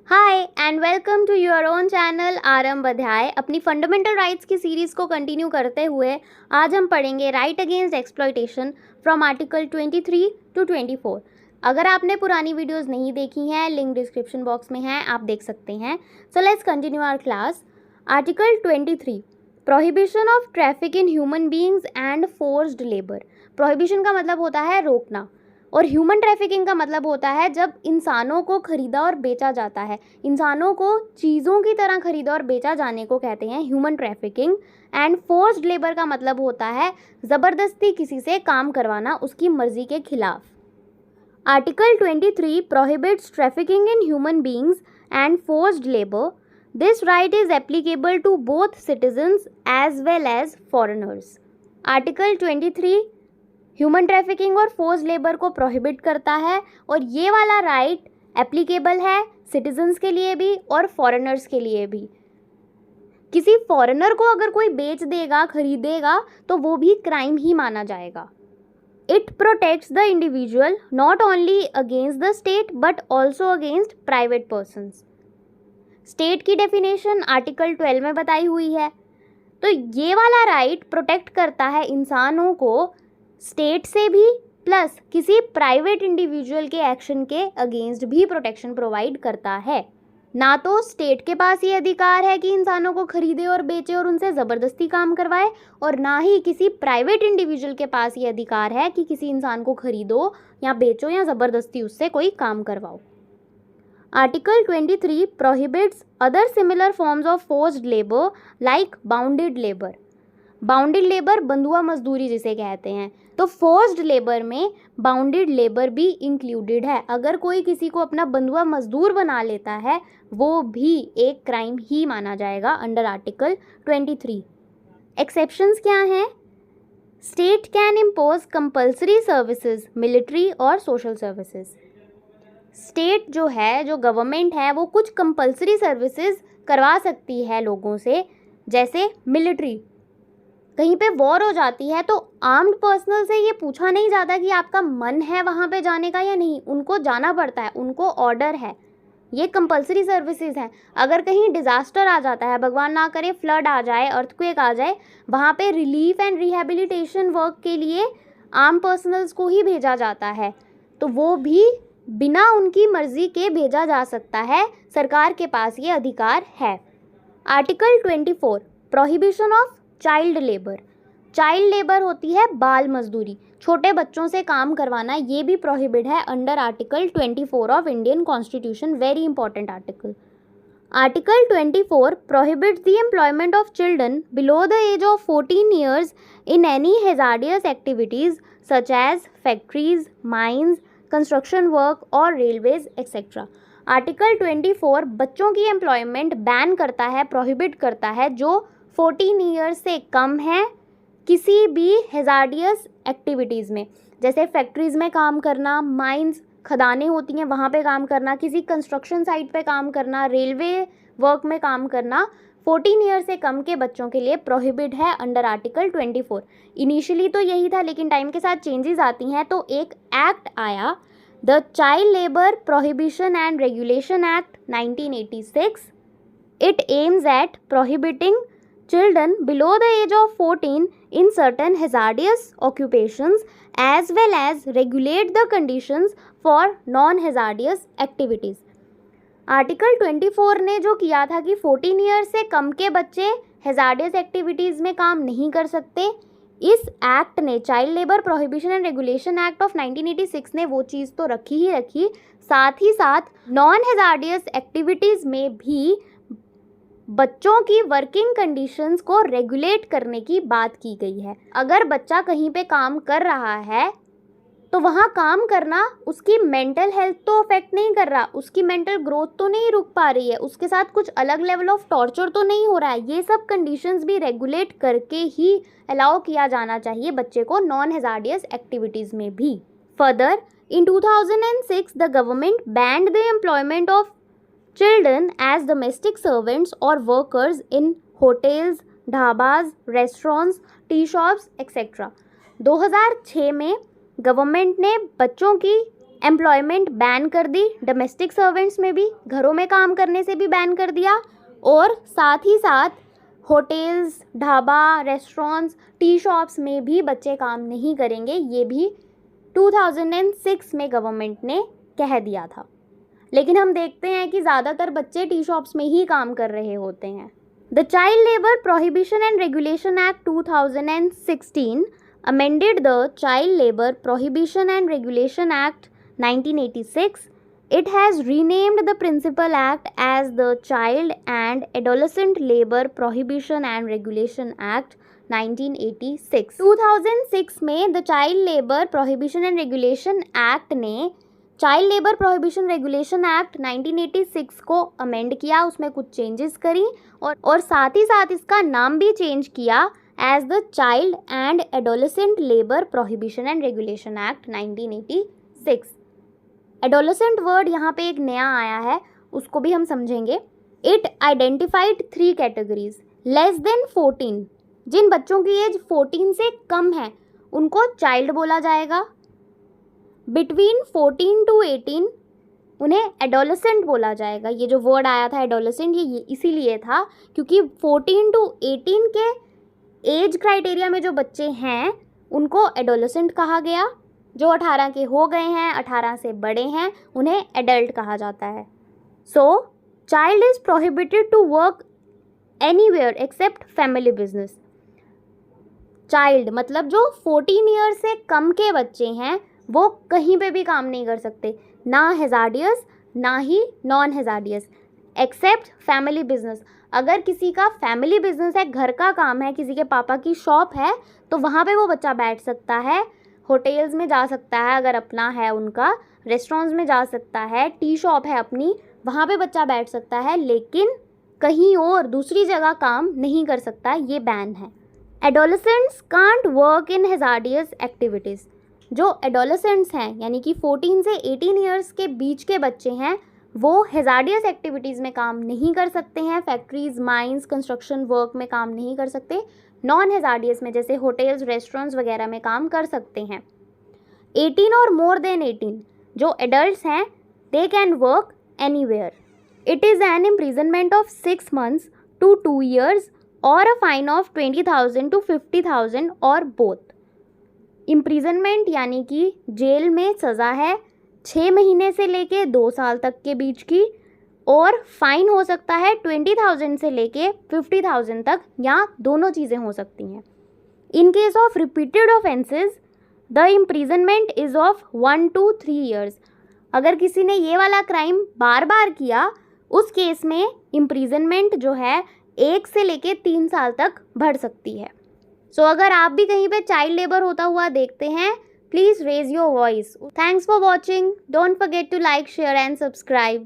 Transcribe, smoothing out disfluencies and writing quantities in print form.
Hi and welcome to your own channel Aarambh Adhyay. अपनी fundamental rights की series को continue करते हुए आज हम पढ़ेंगे right against exploitation from article 23 to 24। अगर आपने पुरानी वीडियोस नहीं देखी हैं, लिंक डिस्क्रिप्शन बॉक्स में है, आप देख सकते हैं। So let's continue our class. Article 23 prohibition of traffic in human beings and forced labour. Prohibition का मतलब होता है रोकना, और ह्यूमन ट्रैफिकिंग का मतलब होता है जब इंसानों को खरीदा और बेचा जाता है। इंसानों को चीज़ों की तरह खरीदा और बेचा जाने को कहते हैं human trafficking. And forced labour का मतलब होता है ज़बरदस्ती किसी से काम करवाना उसकी मर्जी के खिलाफ। Article 23 prohibits trafficking in human beings and forced labour. This right is applicable to both citizens as well as foreigners. Article 23 human trafficking और फोर्स लेबर को प्रोहिबिट करता है, और ये वाला राइट एप्लीकेबल है सिटीजन्स के लिए भी और फॉरेनर्स के लिए भी। किसी फॉरेनर को अगर कोई बेच देगा, खरीदेगा, तो वो भी क्राइम ही माना जाएगा। It protects the individual not only against the state but also against private persons. State की डेफिनेशन आर्टिकल 12 में बताई हुई है। तो ये वाला राइट प्रोटेक्ट करता है इंसानों को स्टेट से भी, प्लस किसी प्राइवेट इंडिविजुअल के एक्शन के अगेंस्ट भी प्रोटेक्शन प्रोवाइड करता है। ना तो स्टेट के पास ये अधिकार है कि इंसानों को खरीदे और बेचे और उनसे ज़बरदस्ती काम करवाए, और ना ही किसी प्राइवेट इंडिविजुअल के पास ये अधिकार है कि किसी इंसान को खरीदो या बेचो या ज़बरदस्ती उससे कोई काम करवाओ। Article 23 prohibits other similar forms of forced labour like bounded labour. Bounded labour बंधुआ मजदूरी जिसे कहते हैं, तो फोर्स्ड लेबर में बाउंडेड लेबर भी इंक्लूडेड है। अगर कोई किसी को अपना बंधुआ मजदूर बना लेता है, वो भी एक क्राइम ही माना जाएगा अंडर आर्टिकल 23। एक्सेप्शंस क्या हैं? State can impose compulsory services, military और सोशल सर्विसेज। स्टेट जो है, जो गवर्नमेंट है, वो कुछ कंपल्सरी सर्विसेज करवा सकती है लोगों से, जैसे मिलिट्री। कहीं पे वॉर हो जाती है तो आर्म्ड पर्सनल से ये पूछा नहीं जाता कि आपका मन है वहाँ पे जाने का या नहीं, उनको जाना पड़ता है, उनको ऑर्डर है। ये कंपल्सरी सर्विसेज हैं। अगर कहीं डिज़ास्टर आ जाता है, भगवान ना करे फ्लड आ जाए, अर्थक्वेक आ जाए, वहाँ पे रिलीफ एंड रिहेबिलिटेशन वर्क के लिए आर्म पर्सनल्स को ही भेजा जाता है, तो वो भी बिना उनकी मर्जी के भेजा जा सकता है। सरकार के पास ये अधिकार है। Article 24 prohibition of child labour. Child labour होती है बाल मजदूरी, छोटे बच्चों से काम करवाना, ये भी प्रोहिबिट है under article 24 of Indian constitution. Very important article. Article 24 prohibits the employment of children below the age of 14 years in any hazardous activities such as factories, mines, construction work और रेलवेज एक्सेट्रा। आर्टिकल 24 बच्चों की employment ban करता है, prohibit करता है, जो 14 years से कम है किसी भी हैजार्डियस एक्टिविटीज़ में, जैसे फैक्ट्रीज़ में काम करना, माइंस खदानें होती हैं वहाँ पे काम करना, किसी कंस्ट्रक्शन साइट पे काम करना, रेलवे वर्क में काम करना। 14 ईयर से कम के बच्चों के लिए प्रोहिबिट है अंडर आर्टिकल 24। इनिशियली तो यही था, लेकिन टाइम के साथ चेंजेस आती हैं, तो एक एक्ट आया, the child labour prohibition and regulation act 1986। It aims at prohibiting children below the age of 14 in certain hazardous occupations as well as regulate the conditions for non-hazardous activities। Article 24 ने जो किया था कि 14 year से कम के बच्चे hazardous activities में काम नहीं कर सकते, इस एक्ट ने, child labour prohibition and regulation act of 1986 ने वो चीज़ तो रखी ही रखी, साथ ही साथ नॉन हैजार्डियस एक्टिविटीज़ में भी बच्चों की वर्किंग कंडीशंस को रेगुलेट करने की बात की गई है। अगर बच्चा कहीं पे काम कर रहा है तो वहाँ काम करना उसकी मेंटल हेल्थ तो अफेक्ट नहीं कर रहा, उसकी मेंटल ग्रोथ तो नहीं रुक पा रही है, उसके साथ कुछ अलग लेवल ऑफ टॉर्चर तो नहीं हो रहा है। ये सब कंडीशंस भी रेगुलेट करके ही अलाउ किया जाना चाहिए बच्चे को नॉन हैजार्डियस एक्टिविटीज़ में भी। Further, in 2006 the government band the employment of children as domestic servants or workers in hotels, dhabas, restaurants, T shops etcetera. 2006 में गवर्नमेंट ने बच्चों की एम्प्लॉयमेंट बैन कर दी, डोमेस्टिक सर्वेंट्स में भी, घरों में काम करने से भी बैन कर दिया, और साथ ही साथ hotels, dhaba, restaurants, T shops में भी बच्चे काम नहीं करेंगे, ये भी 2006 में गवर्नमेंट ने कह दिया था। लेकिन हम देखते हैं कि ज़्यादातर बच्चे टी शॉप्स में ही काम कर रहे होते हैं। The child labour prohibition and regulation act 2016 amended the Child Labor Prohibition and Regulation Act 1986. It has renamed the Principal Act as the Child and Adolescent Labor Prohibition and Regulation Act 1986. 2006 में the child labour prohibition and regulation act ने child labour prohibition regulation act 1986 को amend किया, उसमें कुछ changes करी और साथ ही साथ इसका नाम भी चेंज किया as the child and adolescent labour prohibition and regulation act 1986। Adolescent word यहाँ पे एक नया आया है, उसको भी हम समझेंगे। It identified 3 categories. Less than 14, जिन बच्चों की एज 14 से कम है उनको चाइल्ड बोला जाएगा। बिटवीन 14 टू 18 उन्हें एडोलेसेंट बोला जाएगा। ये जो वर्ड आया था एडोलेसेंट, ये इसीलिए था क्योंकि 14 टू 18 के एज क्राइटेरिया में जो बच्चे हैं उनको एडोलेसेंट कहा गया। जो 18 के हो गए हैं, 18 से बड़े हैं, उन्हें एडल्ट कहा जाता है। So child is prohibited to work anywhere except family business. Child मतलब जो 14 ईयर से कम के बच्चे हैं वो कहीं पे भी काम नहीं कर सकते, ना हैज़ार्डियस ना ही non hazardous, except family business. अगर किसी का फैमिली बिजनेस है, घर का काम है, किसी के पापा की शॉप है, तो वहाँ पे वो बच्चा बैठ सकता है। होटल्स में जा सकता है अगर अपना है उनका, रेस्टोरेंट्स में जा सकता है, टी शॉप है अपनी, वहाँ पे बच्चा बैठ सकता है, लेकिन कहीं और दूसरी जगह काम नहीं कर सकता, ये बैन है। Adolescents can't work in hazardous activities. जो एडोलेसेंट्स हैं यानी कि 14 से 18 ईयर्स के बीच के बच्चे हैं वो हैज़ार्डियस एक्टिविटीज़ में काम नहीं कर सकते हैं, फैक्ट्रीज, माइंस, कंस्ट्रक्शन वर्क में काम नहीं कर सकते। नॉन हैज़ार्डियस में जैसे होटल्स, रेस्टोरेंट्स वगैरह में काम कर सकते हैं। 18 और मोर देन 18 जो एडल्ट्स हैं they can work anywhere. It is an imprisonment of 6 months to 2 years और अ फाइन ऑफ 20,000 to 50,000 और बोथ। इम्प्रिजनमेंट यानी कि जेल में सज़ा है 6 महीने से लेके 2 साल तक के बीच की, और फाइन हो सकता है 20,000 से लेके 50,000 तक, या दोनों चीज़ें हो सकती हैं। In case of repeated offences the imprisonment is of 1 to 3 years। अगर किसी ने ये वाला क्राइम बार बार किया उस केस में इम्प्रिजनमेंट जो है 1 से लेके 3 साल तक बढ़ सकती है। सो अगर आप भी कहीं पे चाइल्ड लेबर होता हुआ देखते हैं, please raise your voice. Thanks for watching. Don't forget to like, share and subscribe.